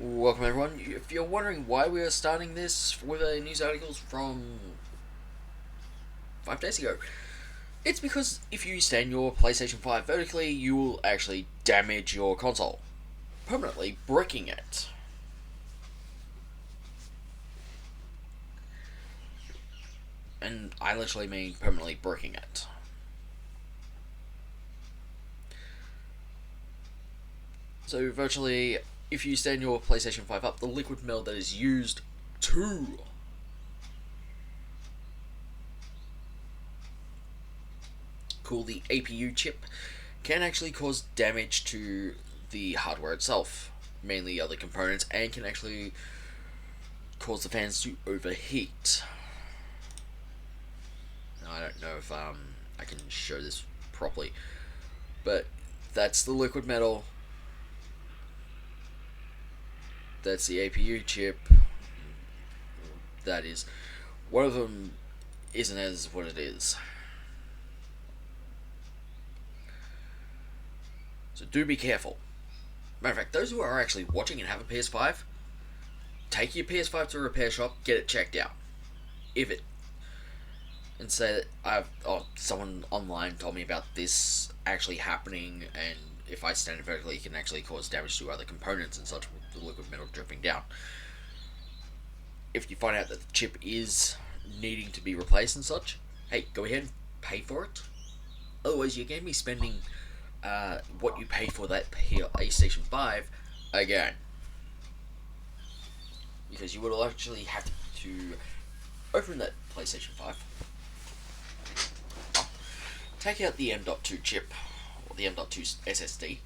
Welcome everyone. If you're wondering why we are starting this with a news articles from 5 days ago, it's because if you stand your PlayStation 5 vertically, you will actually damage your console, permanently bricking it. And I literally mean permanently bricking it. So virtually, if you stand your PlayStation 5 up, the liquid metal that is used to cool the APU chip can actually cause damage to the hardware itself, mainly other components, and can actually cause the fans to overheat. Now, I don't know if I can show this properly, but that's the liquid metal, that's the APU chip. That is, one of them isn't as what it is. So do be careful. Matter of fact, those who are actually watching and have a PS5, take your PS5 to a repair shop, get it checked out. If it and say that someone online told me about this actually happening, and if I stand it vertically, it can actually cause damage to other components and such with the liquid metal dripping down. If you find out that the chip is needing to be replaced and such, hey, go ahead and pay for it. Otherwise, you're going to be spending what you pay for that PlayStation 5 again. Because you will actually have to open that PlayStation 5, take out the M.2 chip, or the M.2 SSD,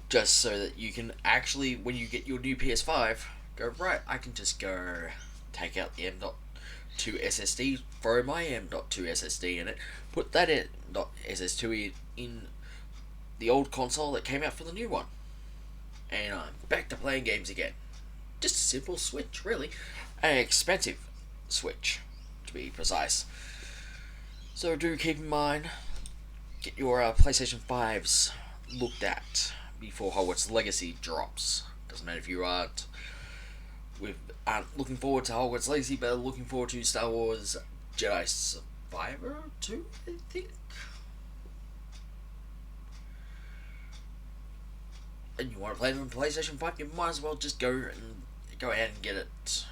just so that you can actually, when you get your new PS5, go, right, I can just go take out the M.2 SSD, throw my M.2 SSD in it, put that M.SSD in the old console that came out for the new one, and I'm back to playing games again. Just a simple switch, really. An expensive switch, to be precise. So do keep in mind, get your PlayStation 5s looked at before Hogwarts Legacy drops. Doesn't matter if you aren't looking forward to Hogwarts Legacy, but looking forward to Star Wars Jedi Survivor 2, I think. And you want to play them on PlayStation 5, you might as well just go ahead and get it.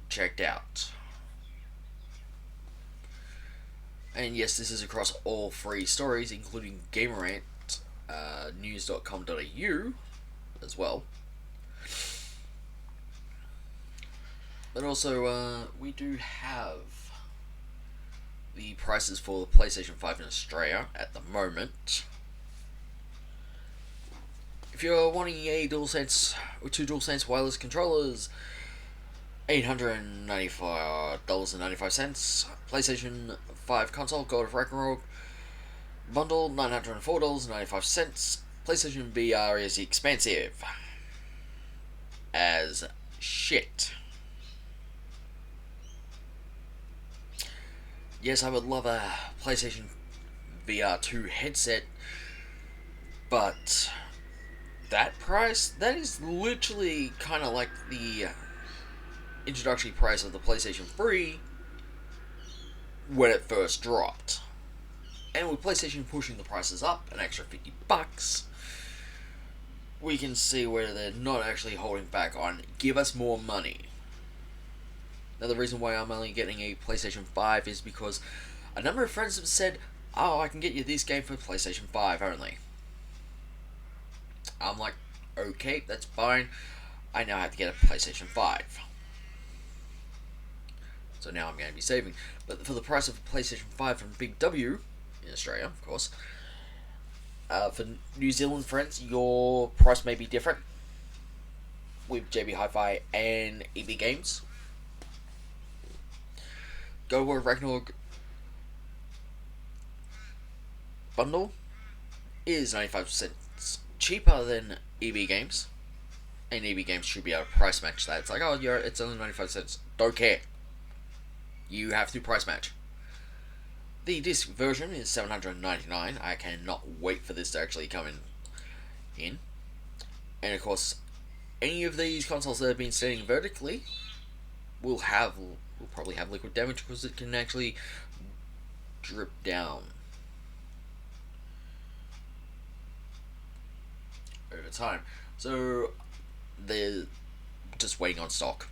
Checked out. And yes, this is across all three stories, including Gamerant, news.com.au as well. But also, we do have the prices for the PlayStation 5 in Australia at the moment. If you're wanting a DualSense or two DualSense wireless controllers, $895.95. PlayStation 5 console God of Ragnarok bundle $904.95. PlayStation VR is expensive as shit. Yes, I would love a PlayStation VR 2 headset, but that price, that is literally kind of like the introductory price of the PlayStation 3 when it first dropped. And with PlayStation pushing the prices up an extra $50, we can see where they're not actually holding back on give us more money. Now, the reason why I'm only getting a PlayStation 5 is because a number of friends have said, oh, I can get you this game for PlayStation 5 only. I'm like, okay, that's fine. I now have to get a PlayStation 5. So now I'm going to be saving. But for the price of a PlayStation 5 from Big W, in Australia, of course, for New Zealand friends, your price may be different with JB Hi-Fi and EB Games. God of Ragnarok bundle is 95% cheaper than EB Games, and EB Games should be able to price match that. It's like, oh, yeah, it's only 95 cents. Don't care. You have to price match. The disc version is $799. I cannot wait for this to actually come in. And of course, any of these consoles that have been standing vertically will probably have liquid damage because it can actually drip down over time. So they're just waiting on stock.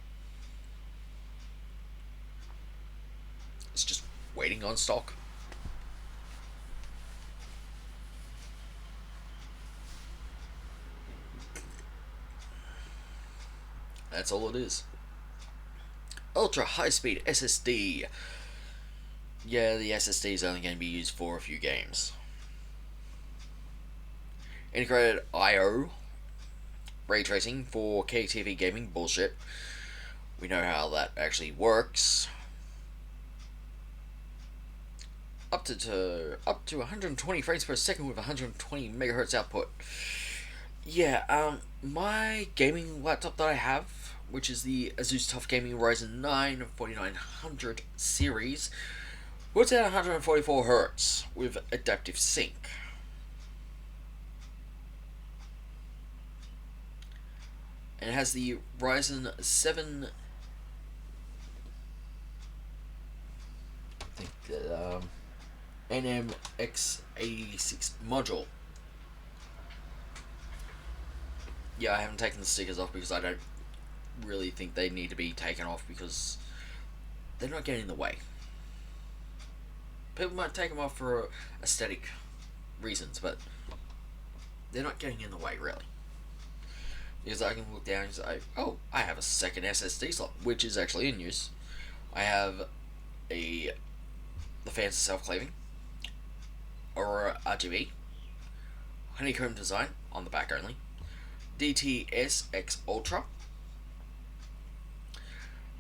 It's just waiting on stock. That's all it is. Ultra high speed SSD. Yeah, the SSD is only going to be used for a few games. Integrated I/O ray tracing for KTV gaming. Bullshit. We know how that actually works. Up to 120 frames per second with 120 megahertz output. Yeah, my gaming laptop that I have, which is the Asus TUF Gaming Ryzen 9 4900 series, works at 144 Hz with adaptive sync. And it has the Ryzen 7. I think that NMX86 module. Yeah, I haven't taken the stickers off because I don't really think they need to be taken off because they're not getting in the way. People might take them off for aesthetic reasons, but they're not getting in the way, really. Because I can look down and say, oh, I have a second SSD slot, which is actually in use. I have the fans are self-cleaving, or RGB, honeycomb design on the back only, DTSX Ultra,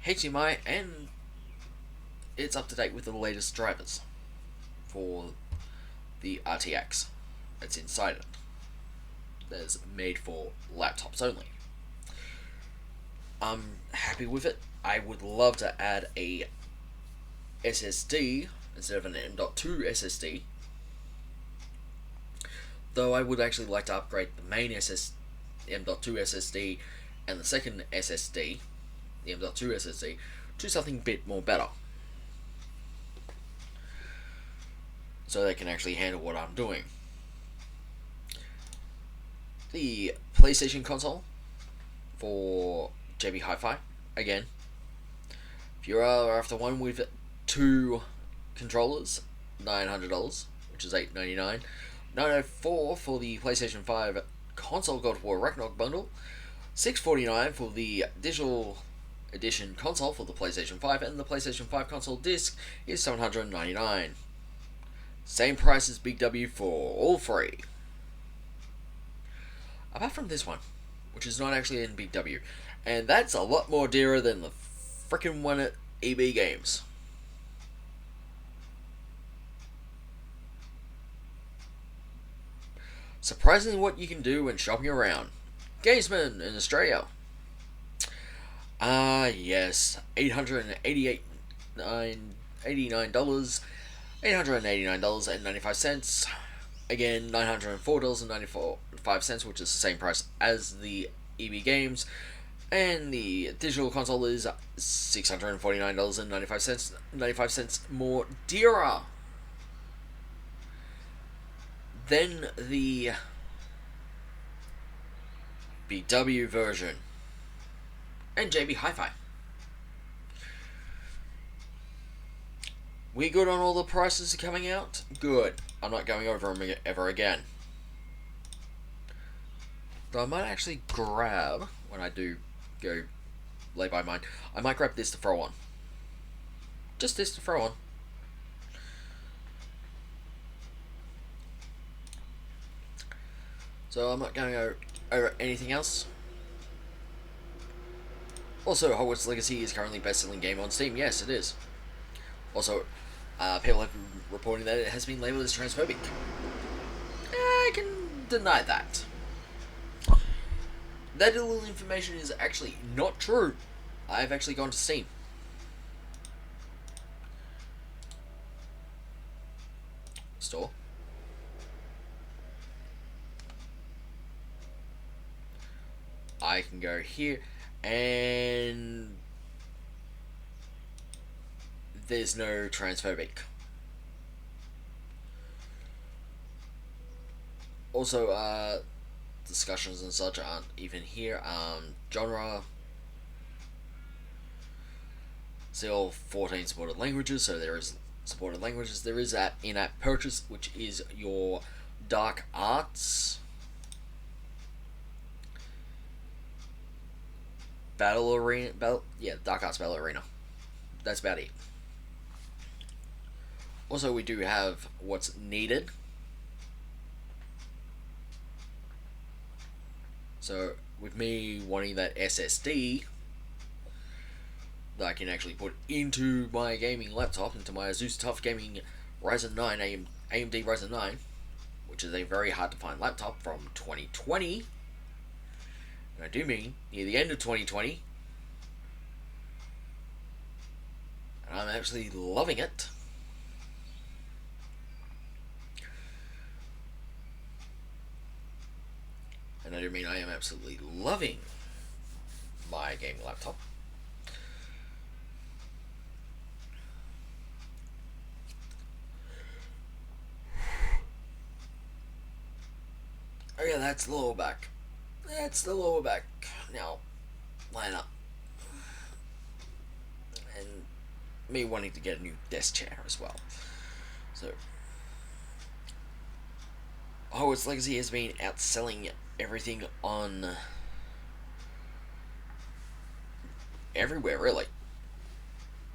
HDMI, and it's up to date with the latest drivers for the RTX that's inside it. That's made for laptops only. I'm happy with it. I would love to add a SSD instead of an M.2 SSD, though I would actually like to upgrade the main M.2 SSD and the second SSD, the M.2 SSD, to something a bit more better, so they can actually handle what I'm doing. The PlayStation console for JB Hi-Fi, again, if you're after one with 2 controllers, $900, which is $899. $904 for the PlayStation 5 console God of War Ragnarok bundle, $649 for the digital edition console for the PlayStation 5, and the PlayStation 5 console disc is $799. Same price as Big W for all three. Apart from this one, which is not actually in Big W, and that's a lot more dearer than the frickin' one at EB Games. Surprisingly what you can do when shopping around. Gamesman in Australia. Yes, $889, $889.95. Again, $904.95, which is the same price as the EB Games. And the digital console is $649.95, 95 cents more dearer than the BW version and JB Hi-Fi. We good on all the prices coming out? Good. I'm not going over them ever again. Though I might actually grab, when I do go lay by mine, I might grab this to throw on. Just this to throw on. So I'm not going to go over anything else. Also, Hogwarts Legacy is currently best-selling game on Steam. Yes, it is. Also, people have been reporting that it has been labeled as transphobic. I can deny that. That little information is actually not true. I've actually gone to Steam. I can go here, and there's no transphobic. Also, discussions and such aren't even here. Genre, still 14 supported languages, so there is supported languages. There is that in-app purchase, which is your Dark Arts Battle Arena. Dark Arts Battle Arena. That's about it. Also, we do have what's needed. So, with me wanting that SSD that I can actually put into my gaming laptop, into my Asus TUF Gaming Ryzen 9 AMD Ryzen 9, which is a very hard to find laptop from 2020, and I do mean near the end of 2020, and I'm actually loving it. And I do mean I am absolutely loving my gaming laptop. Oh yeah, that's the lower back. That's the lower back. Now, line up. And me wanting to get a new desk chair as well. So, Hogwarts Legacy has been outselling everything on everywhere, really.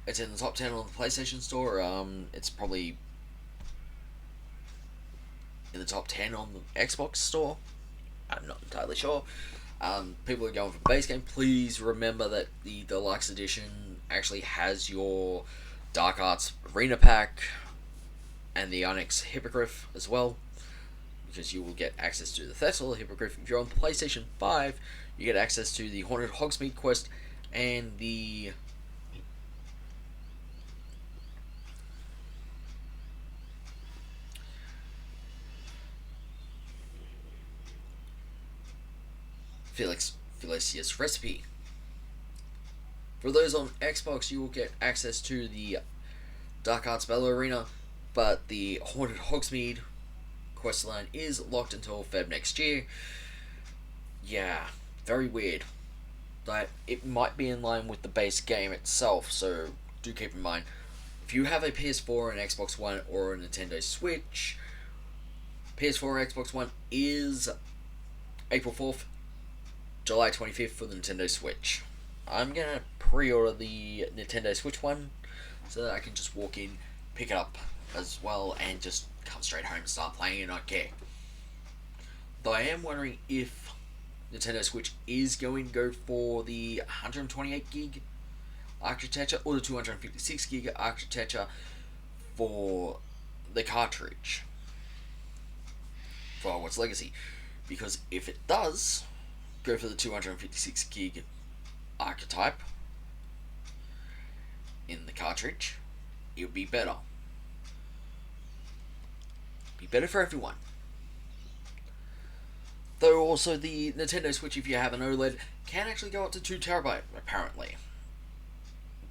It's in the top 10 on the PlayStation Store. It's probably in the top 10 on the Xbox Store. I'm not entirely sure. People are going for base game. Please remember that the Deluxe Edition actually has your Dark Arts Arena Pack and the Onyx Hippogriff as well, because you will get access to the Thessal Hippogriff. If you're on the PlayStation 5, you get access to the Haunted Hogsmeade quest and the Felicius Recipe. For those on Xbox, you will get access to the Dark Arts Battle Arena, but the Haunted Hogsmeade questline is locked until Feb next year. Yeah, very weird. But it might be in line with the base game itself, so do keep in mind. If you have a PS4, an Xbox One, or a Nintendo Switch, PS4 or Xbox One is April 4th, July 25th for the Nintendo Switch. I'm gonna pre-order the Nintendo Switch one so that I can just walk in, pick it up as well, and just come straight home and start playing and not care. Though I am wondering if Nintendo Switch is going to go for the 128 gig architecture or the 256 gig architecture for the cartridge for Hogwarts Legacy. Because if it does go for the 256 gig archetype in the cartridge, it would be better. Be better for everyone. Though also the Nintendo Switch, if you have an OLED, can actually go up to 2TB, apparently.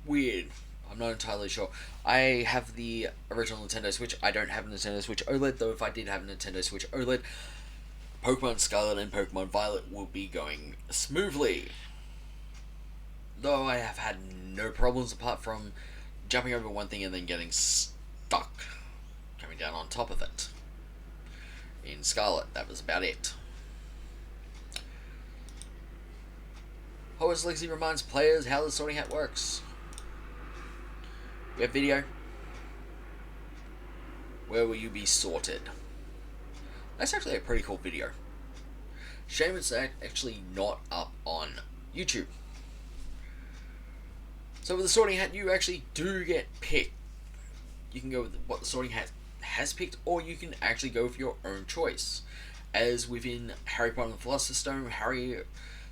Weird. I'm not entirely sure. I have the original Nintendo Switch. I don't have a Nintendo Switch OLED, though if I did have a Nintendo Switch OLED, Pokemon Scarlet and Pokemon Violet will be going smoothly. Though I have had no problems apart from jumping over one thing and then getting stuck coming down on top of it. In Scarlet, that was about it. Hogwarts Legacy reminds players how the sorting hat works. We have video. Where will you be sorted? That's actually a pretty cool video. Shame it's actually not up on YouTube. So with the sorting hat, you actually do get picked. You can go with what the sorting hat has picked, or you can actually go for your own choice. As within Harry Potter and the Philosopher's Stone,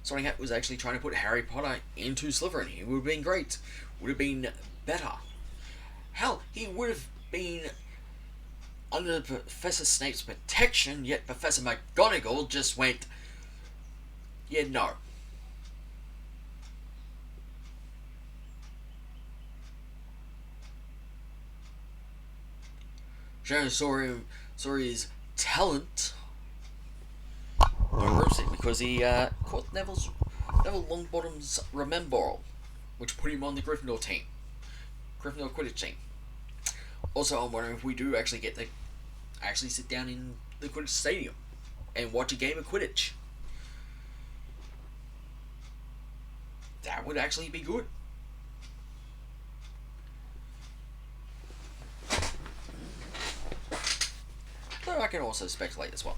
Sorting Hat was actually trying to put Harry Potter into Slytherin. It would have been great. Would have been better. Hell, he would have been under Professor Snape's protection, yet Professor McGonagall just went, yeah, no. showing Sori's talent. Because he caught Neville Longbottom's Remember, which put him on the Gryffindor team, Gryffindor Quidditch team. Also, I'm wondering if we do actually get to actually sit down in the Quidditch Stadium and watch a game of Quidditch. That would actually be good. Though I can also speculate as well.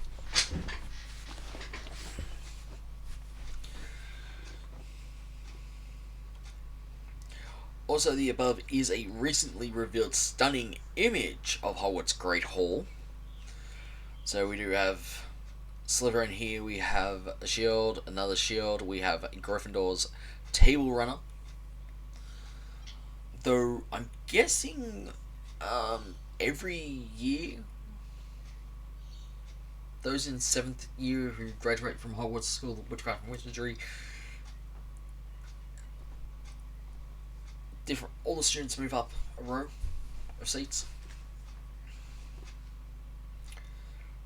Also, the above is a recently revealed stunning image of Hogwarts Great Hall. So we do have Slytherin here, we have a shield, another shield, we have Gryffindor's Table Runner. Though, I'm guessing every year, those in 7th year who graduate from Hogwarts School of Witchcraft and Wizardry, all the students move up a row of seats.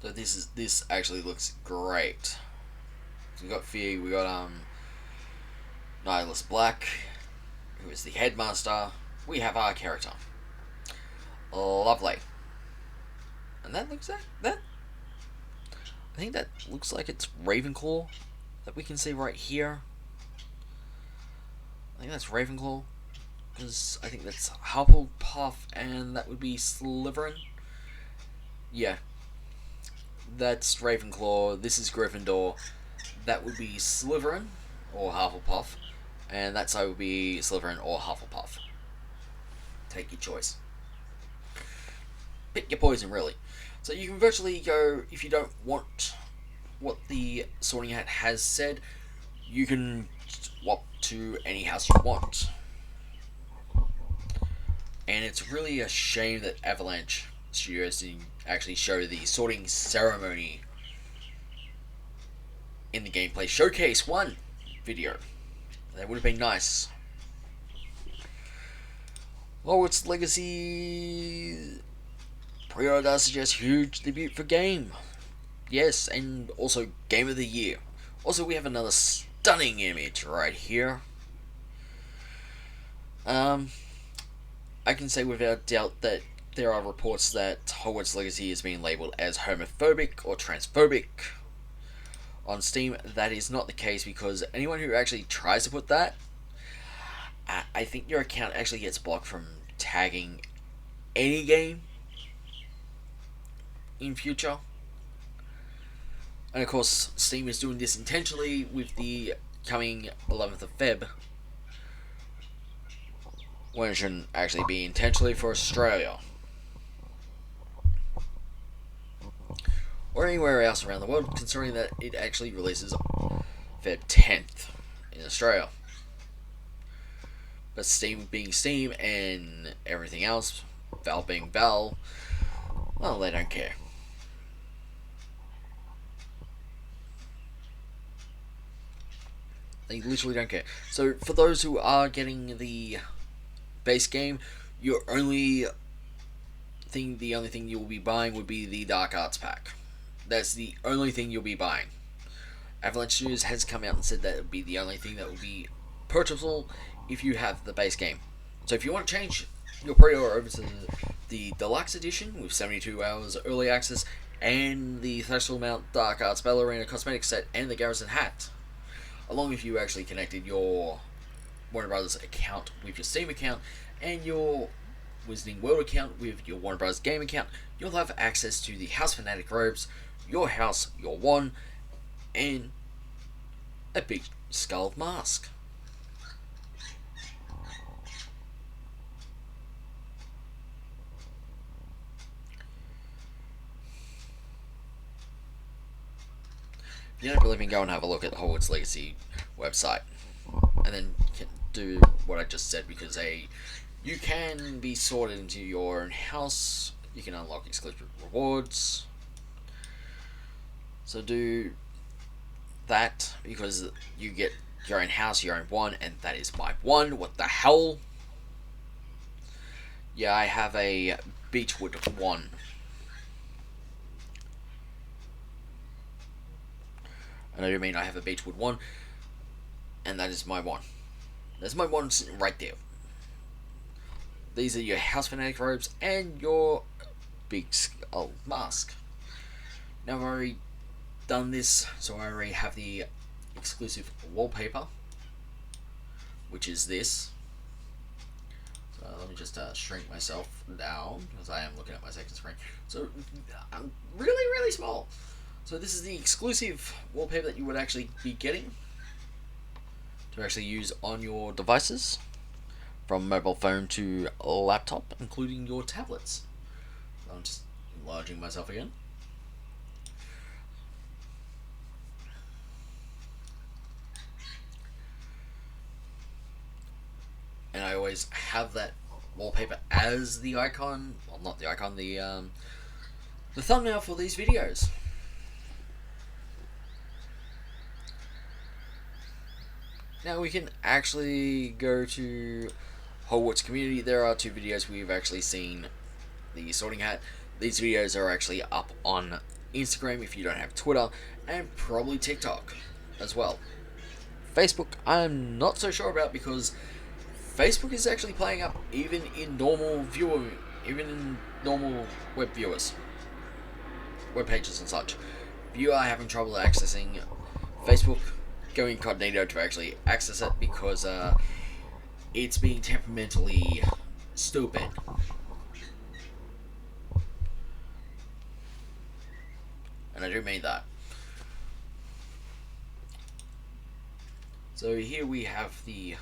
So this actually looks great. So we got Fig, we got Nihilus Black, who is the headmaster. We have our character. Lovely. And that looks like that. I think that looks like it's Ravenclaw that we can see right here. I think that's Ravenclaw. Because I think that's Hufflepuff, and that would be Slytherin. Yeah. That's Ravenclaw, this is Gryffindor, that would be Slytherin, or Hufflepuff, and that side would be Slytherin or Hufflepuff. Take your choice. Pick your poison, really. So you can virtually go, if you don't want what the Sorting Hat has said, you can swap to any house you want. And it's really a shame that Avalanche Studios didn't actually show the sorting ceremony in the Gameplay Showcase 1 video. That would have been nice. Hogwarts Legacy pre-order does suggest huge debut for game. Yes, and also Game of the Year. Also, we have another stunning image right here. I can say without doubt that there are reports that Hogwarts Legacy is being labelled as homophobic or transphobic on Steam. That is not the case, because anyone who actually tries to put that, I think your account actually gets blocked from tagging any game in future. And of course, Steam is doing this intentionally with the coming 11th of Feb, when it shouldn't actually be intentionally for Australia. Or anywhere else around the world, considering that it actually releases Feb 10th in Australia. But Steam being Steam and everything else, Valve being Valve, well, they don't care. They literally don't care. So for those who are getting the base game, the only thing you'll be buying would be the Dark Arts pack. That's the only thing you'll be buying. Avalanche Studios has come out and said that it would be the only thing that will be purchasable if you have the base game. So if you want to change your pre-order over to the deluxe edition with 72 hours early access and the Threshold Mount Dark Arts Ballerina cosmetic set and the Garrison hat, along if you actually connected your Warner Brothers account with your Steam account and your Wizarding World account with your Warner Brothers game account, you'll have access to the House Fanatic robes, your house, your wand, and a big skull mask. If you don't believe me, go and have a look at the Hogwarts Legacy website, and then do what I just said, because you can be sorted into your own house, you can unlock exclusive rewards, so do that, because you get your own house, your own wand, and that is my wand. What the hell? Yeah, I have a Beechwood wand. And I do mean I have a beechwood wand, and that is my wand. There's my wand sitting right there. These are your house fanatic robes and your big skull mask. Now I've already done this, so I already have the exclusive wallpaper, which is this. So let me just shrink myself down, because I am looking at my second screen. So I'm really small. So this is the exclusive wallpaper that you would actually be getting to actually use on your devices, from mobile phone to laptop, including your tablets. So I'm just enlarging myself again. And I always have that wallpaper as the icon, well, not the icon, the thumbnail for these videos. Now we can actually go to Hogwarts community. There are 2 videos we've actually seen the sorting hat. These videos are actually up on Instagram if you don't have Twitter, and probably TikTok as well. Facebook, I'm not so sure about, because Facebook is actually playing up even in normal web viewers, web pages and such. If you are having trouble accessing Facebook, go incognito to actually access it, because it's being temperamentally stupid. And I do mean that. So here we have the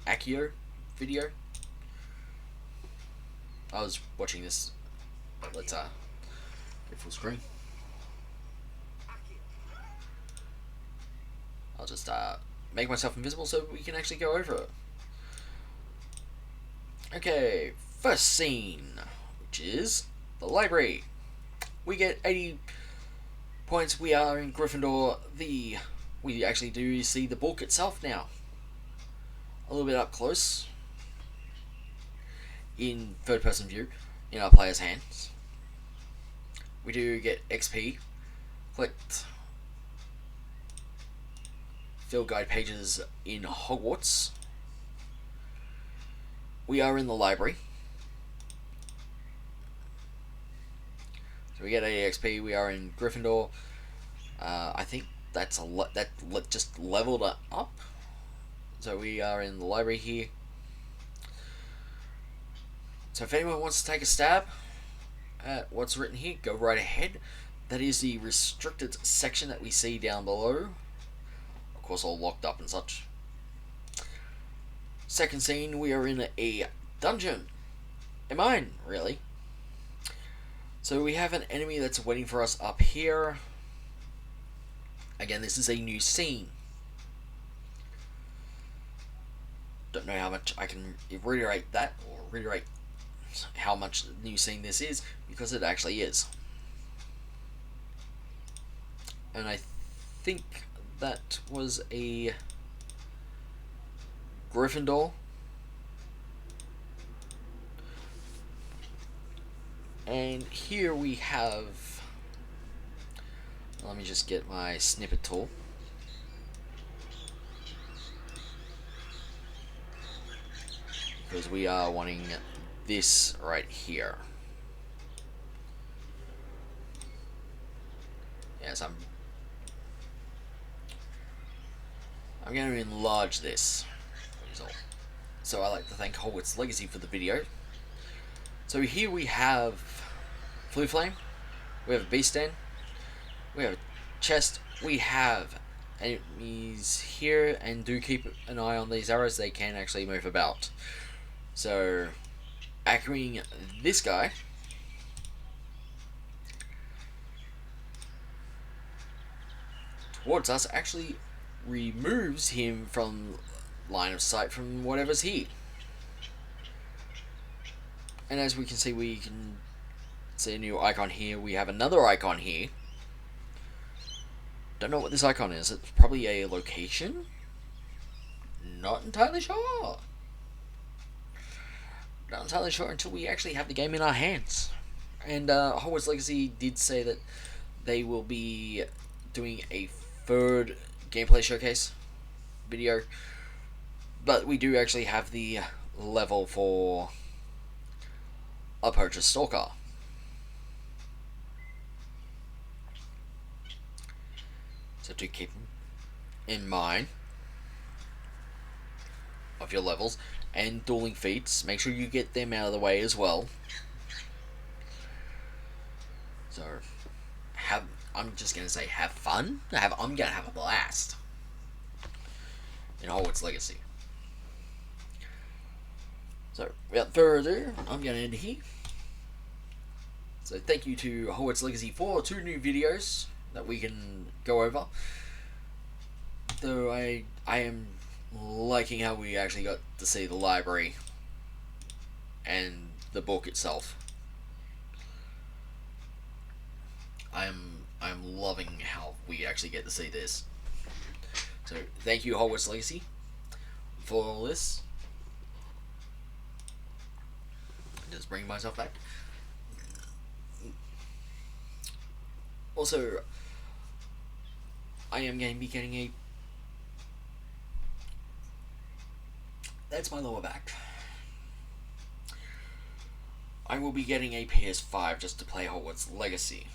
Accio video. I was watching this. Let's get full screen. I'll just make myself invisible so we can actually go over it. Okay, first scene, which is the library. We get 80 points. We are in Gryffindor. We actually do see the book itself now, a little bit up close, in third-person view, in our player's hands. We do get XP. Collect field guide pages in Hogwarts. We are in the library. So we get 80 XP. We are in Gryffindor. I think that's just leveled up. So we are in the library here. So if anyone wants to take a stab at what's written here, go right ahead. That is the restricted section that we see down below. Of course, all locked up and such. Second scene, we are in a dungeon. A mine, really. So we have an enemy that's waiting for us up here. Again, this is a new scene. Don't know how much I can reiterate that, or reiterate how much new scene this is, because it actually is. And I think that was a Gryffindor. And here we have, let me just get my snippet tool. Because we are wanting this right here. Yes, I'm going to enlarge this. So I like to thank Hogwarts Legacy for the video. So here we have Flue Flame, we have a Beast Den, we have a chest, we have enemies here, and do keep an eye on these arrows, they can actually move about. So, accuing this guy, towards us actually removes him from line of sight from whatever's here. And as we can see a new icon here. We have another icon here. Don't know what this icon is. It's probably a location? Not entirely sure. Not entirely sure until we actually have the game in our hands. And Hogwarts Legacy did say that they will be doing a third gameplay showcase video, but we do actually have the level for a purchase stalker. So to keep in mind of your levels and dueling feats, make sure you get them out of the way as well. So I'm just gonna say have fun. I'm gonna have a blast in Hogwarts Legacy. So without further ado, I'm gonna end here. So thank you to Hogwarts Legacy for 2 new videos that we can go over. Though I am liking how we actually got to see the library and the book itself. I'm loving how we actually get to see this. So thank you Hogwarts Legacy for all this. Just bring myself back. Also, I am going to be getting a... That's my lower back. I will be getting a PS5 just to play Hogwarts Legacy.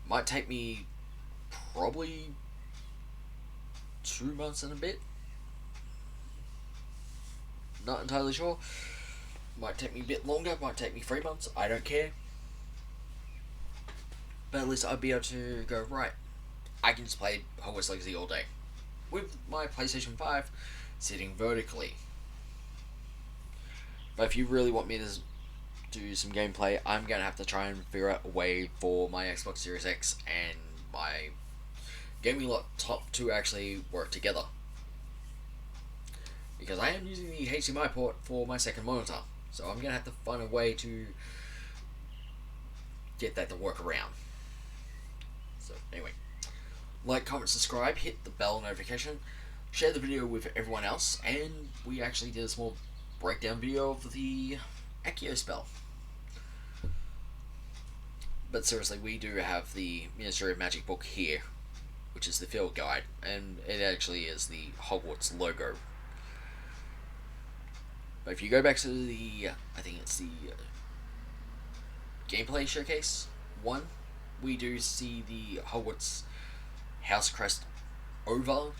Might take me probably 2 months and a bit. Not entirely sure. Might take me a bit longer, might take me 3 months, I don't care. But at least I'll be able to go, right, I can just play Hogwarts Legacy all day. With my PlayStation 5 sitting vertically. But if you really want me to do some gameplay, I'm going to have to try and figure out a way for my Xbox Series X and my gaming laptop to actually work together. Because I am using the HDMI port for my second monitor. So I'm going to have to find a way to get that to work around. So anyway, like, comment, subscribe, hit the bell notification, share the video with everyone else, and we actually did a small breakdown video of the Accio spell. But seriously, we do have the Ministry of Magic book here, which is the field guide, and it actually is the Hogwarts logo. But if you go back to the, I think it's the gameplay showcase 1, we do see the Hogwarts house crest over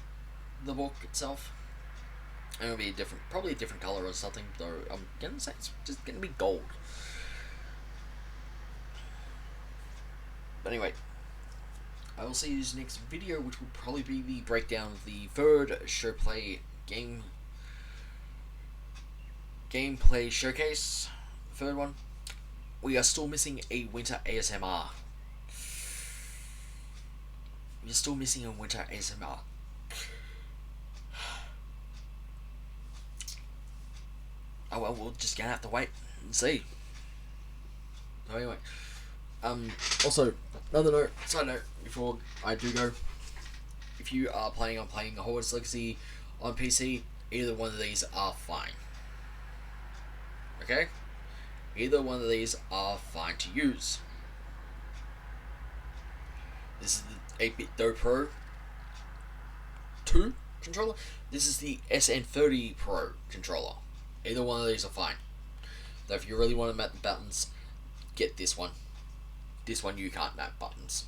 the book itself. And it'll be probably a different color or something, though I'm gonna say it's just gonna be gold. But anyway, I will see you in the next video, which will probably be the breakdown of the third showplay gameplay showcase. Third one. We are still missing a winter ASMR. We're still missing a winter ASMR. Oh well, we're just gonna have to wait and see. So anyway, also, another side note before I do go, if you are planning on playing Hogwarts Legacy on PC, either one of these are fine. Okay? Either one of these are fine to use. This is the 8BitDo Pro 2 controller. This is the SN30 Pro controller. Either one of these are fine. Though if you really want to map the buttons, get this one. This one you can't map buttons.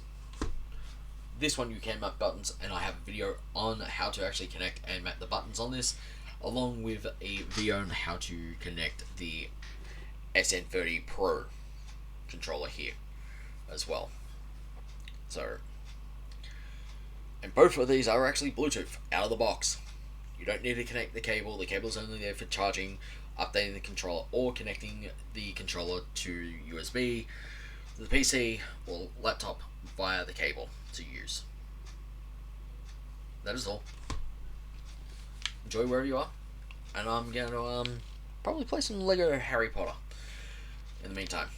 This one you can map buttons, and I have a video on how to actually connect and map the buttons on this, along with a video on how to connect the SN30 Pro controller here as well. So, and both of these are actually Bluetooth out of the box. You don't need to connect the cable. The cable's only there for charging, updating the controller, or connecting the controller to USB, the PC or laptop via the cable to use. That is all. Enjoy wherever you are, and I'm going to probably play some Lego Harry Potter in the meantime.